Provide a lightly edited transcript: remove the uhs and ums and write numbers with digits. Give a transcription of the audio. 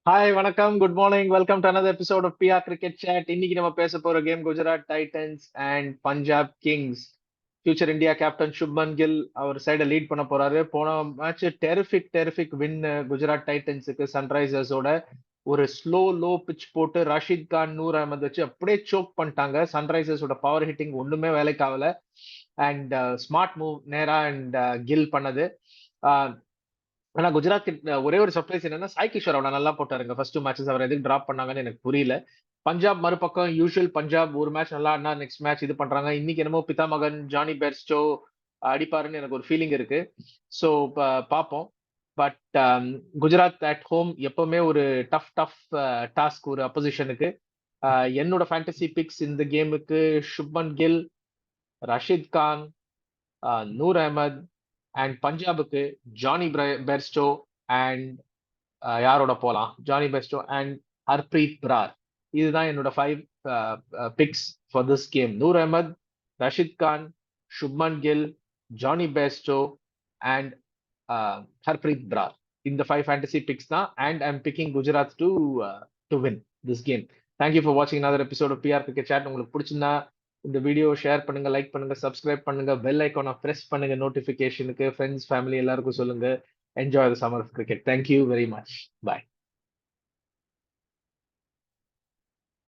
Hi வணக்கம், good morning, welcome to another episode of BR cricket chat. இன்னைக்கு நம்ம பேச போற game Gujarat Titans and Punjab Kings. Future India captain Shubman Gill அவர் சைட லீட் பண்ண போறாரு. போன மேட்ச் டெரிஃபிக் வின் குஜராத் டைட்டன்ஸுக்கு சன்ரைசர்ஸோட. ஒரு லோ பிச் போட்டு ரஷீத் கான், நூர் அகமது வச்சு அப்படியே சோக் பண்ணிட்டாங்க. சன்ரைசர்ஸோட பவர் ஹிட்டிங் ஒண்ணுமே வேலைக்கு ஆகல. அண்ட் ஸ்மார்ட் மூவ் நேரா அண்ட் கில் பண்ணது. ஆனா குஜராத் ஒரே ஒரு சர்ப்ரைஸ் என்னன்னா, சாய் கிஷோர் அவனை நல்லா போட்டாருங்க. ஃபர்ஸ்ட் மேட்சஸ் அவர் எதுக்கு டிராப் பண்ணாங்கன்னு எனக்கு புரியல. பஞ்சாப் மறுபக்கம் யூஷுவல் பஞ்சாப் ஒரு மேட்ச் நல்லா ஆடினா நெக்ஸ்ட் மேட்ச் இது பண்றாங்க. இன்னைக்கு என்னமோ பிதாமகன் ஜானி பெர்ஸ்டோ அடிப்பாருன்னு எனக்கு ஒரு ஃபீலிங் இருக்கு. ஸோ பார்ப்போம். பட் குஜராத் அட் ஹோம் எப்பவுமே ஒரு டஃப் டாஸ்க் ஒரு அப்போசிஷனுக்கு. என்னோட ஃபேண்டசி பிக்ஸ் இந்த கேமுக்கு சுப்மன் கில், ரஷீத் கான், நூர் அகமது அண்ட் பஞ்சாபுக்கு ஜானி பெர்ஸ்டோ அண்ட் யாரோட போலாம், Jonny Bairstow and Harpreet Brar. இதுதான் என்னோட 5 picks for this game. Noor Ahmad, Rashid Khan, Shubman Gill, Jonny Bairstow and Harpreet Brar. இந்த 5 ஃபேண்டசி பிக்ஸ் தான். And I am picking Gujarat to win this game. Thank you for வாட்சிங் another episode of BR cricket chat. உங்களுக்கு பிடிச்சிருந்தா இந்த வீடியோ ஷேர் பண்ணுங்க, லைக் பண்ணுங்க, சப்ஸ்கிரைப் பண்ணுங்க, பெல் ஐக்கானை பிரஸ் பண்ணுங்க நோட்டிபிகேஷனுக்கு. ஃப்ரெண்ட்ஸ், ஃபேமிலி எல்லாருக்கும் சொல்லுங்க. Enjoy the summer of cricket. Thank you very much. Bye.